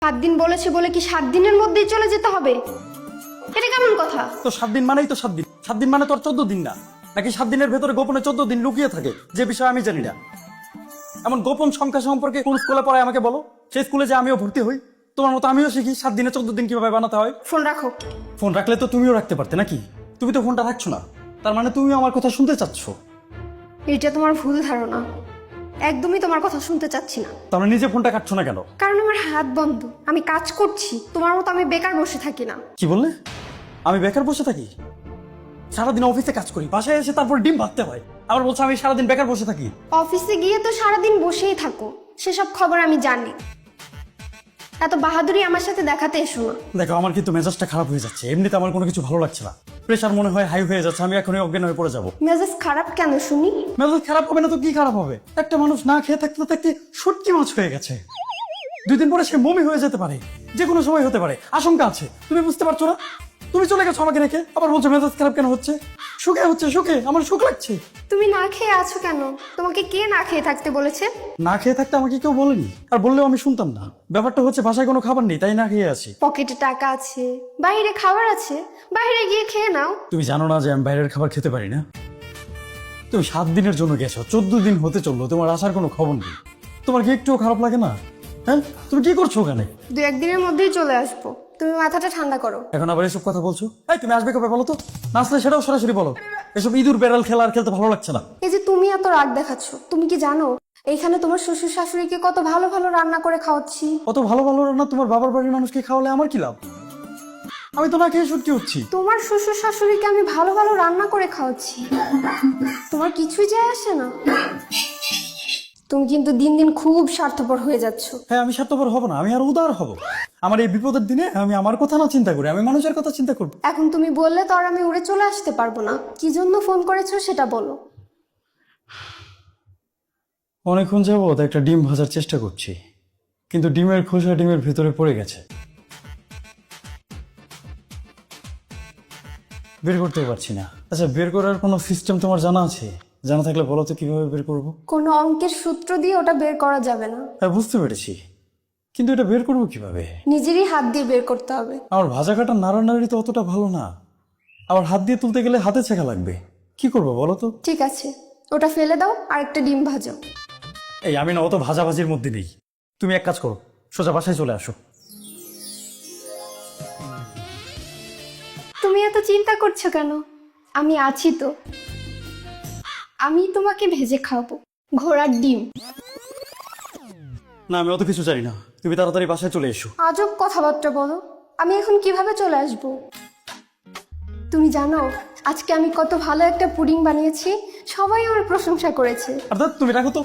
7 দিন বলেছে বলে কি 7 দিনের মধ্যেই চলে যেতে হবে? এটা কেমন কথা? তো 7 দিন মানেই তো 7 দিন। 7 দিন মানে তো আর 14 দিন না। নাকি 7 দিনের ভেতরে গোপনে 14 দিন লুকিয়ে থাকে, যে বিষয়ে আমি জানি না। এমন গোপন সংখ্যা সম্পর্কে কোন স্কুলে পড়ায় আমাকে বলো। সেই স্কুলে যে আমিও ভর্তি হই, তোমার মতো আমিও শিখি 7 দিনে 14 দিন কিভাবে বানাতে হয়। ফোন রাখো। ফোন রাখলে তো তুমিও রাখতে পারতে নাকি? তুমি তো ফোনটা রাখছো না, তার মানে তুমি আমার কথা শুনতে চাচ্ছ। এটা তোমার ভুল ধারণা, একদমই তোমার কথা শুনতে চাচ্ছি না। তার মানে নিজে ফোনটা কাটছো না কেন? কারণ আমার হাত বন্ধ, আমি কাজ করছি। তোমার মতো আমি বেকার বসে থাকি না। কি বললে? আমি বেকার বসে থাকি? সারাদিন অফিসে কাজ করি, বাসায় এসে তারপর ডিম ভাজতে হয়, আবার বলছো আমি সারাদিন বেকার বসে থাকি। অফিসে গিয়ে তো সারাদিন বসেই থাকো, সেসব খবর আমি জানি। এত বাহাদুরি আমার সাথে দেখাতে এসো না। দেখো, আমার কিন্তু মেজাজটা খারাপ হয়ে যাচ্ছে। এমনিতে আমার কোনো কিছু ভালো লাগছে না। প্রেশার মনে হয় হাই হয়ে যাচ্ছে, আমি এখনই অজ্ঞান হয়ে পড়ে যাবো। মেজাজ খারাপ কেন শুনি? মেজাজ খারাপ হবে না তো কি খারাপ হবে? একটা মানুষ না খেয়ে থাকতে থাকতে শুটকি মাছ হয়ে গেছে। 2 দিন পরে সে মমি হয়ে যেতে পারে, যে কোনো সময় হতে পারে, আশঙ্কা আছে। তুমি বুঝতে পারছো না? তুমি চলে গেছো আমাকে রেখে, আবার বলছো মেজাজ খারাপ কেন হচ্ছে? সুখে হচ্ছে, সুখে, আমার সুখ লাগছে। তুমি না খেয়ে আছো কেন? তোমাকে কে না খেয়ে থাকতে বলেছে? না খেয়ে থাকতে আমাকে কেউ বলেনি, আর বললেও আমি শুনতাম না। ব্যাপারটা হচ্ছে বাসায় কোনো খাবার নেই, তাই না খেয়ে আছি। পকেটে টাকা আছে, বাইরে খাবার আছে, বাইরে গিয়ে খেয়ে নাও। তুমি জানো না যে আমি বাইরের খাবার খেতে পারি না? তুমি 7 দিনের জন্য গেছো, 14 দিন হতে চললো, তোমার আসার কোনো খবর নেই। তোমার কি একটুও খারাপ লাগে না? হ্যাঁ, তুমি কি করছো ওখানে? 2-1 দিনের মধ্যেই চলে আসবো। তুমি মাথাটা ঠান্ডা করো। এখন আবার এসব কথা বলছো? এই, তুমি আসবে কবে বলো তো? না আসলে সেটাও সরাসরি বলো। এসব ইঁদুর বেড়াল খেলা আর খেলতে ভালো লাগছে না। এই যে তুমি এত রাগ দেখাচ্ছ, তুমি কি জানো এইখানে তোমার শ্বশুর শাশুড়িকে কত ভালো ভালো রান্না করে খাওয়াচ্ছি? অত ভালো ভালো রান্না তোমার বাবার বাড়ির মানুষকে খাওয়ালে আমার কি লাভ? আমি তো না খেয়ে সত্যি হচ্ছি। তোমার শ্বশুর শাশুড়িকে আমি ভালো ভালো রান্না করে খাওয়াচ্ছি, তোমার কিছুই যায় আসে না। তুমি কিন্তু দিন দিন খুব স্বার্থপর হয়ে যাচ্ছ। হ্যাঁ, আমি স্বার্থপর হব না, আমি আর উদার হব। আমার এই বিপদের দিনে আমি আমার কথা না চিন্তা করি, আমি মানুষের কথা চিন্তা করবো। এখন তুমি বললে তো আর আমি উড়ে চলে আসতে পারবো না। কি জন্য ফোন করেছো সেটা বলো। অনেকক্ষণ যাবত একটা ডিম ভাজার চেষ্টা করছি, কিন্তু ডিমের খোসা ডিমের ভেতরে পড়ে গেছে, বের করতে পারছি না। আচ্ছা, বের করার কোনো সিস্টেম তোমার জানা আছে? জানা থাকলে বলো তো কিভাবে বের করবো। কোনো অঙ্কের সূত্র দিয়ে ওটা বের করা যাবে না। হ্যাঁ, বুঝতে পেরেছি, কিন্তু এটা বের করবো কিভাবে? নিজেরই হাত দিয়ে বের করতে হবে। আমার ভাজা কাটা নাড়ানাড়ি তো অতটা ভালো না, আবার হাত দিয়ে তুলতে গেলে হাতে ছেঁকা লাগবে। কি করবো বলো তো? ঠিক আছে, ওটা ফেলে দাও আর একটা ডিম ভাজো। এই, আমি না অত ভাজাভাজির মধ্যে নেই। তুমি এক কাজ করো, সোজা বাসায় চলে আসো। তুমি এত চিন্তা করছো কেন? আমি আছি তো। আমি তোমাকে ভেজে খাওয়াবো, ঘোড়ার ডিম। না, আমি অত কিছু জানি না, তুমি তাড়াতাড়ি বাসায় চলে এসো। আজব কথাবার্তা বলো। আমি এখন কিভাবে চলে আসব? তুমি জানো আজকে আমি কত ভালো একটা পুডিং বানিয়েছি, সবাই আমার প্রশংসা করেছে। অর্থাৎ তুমি রাখো তো।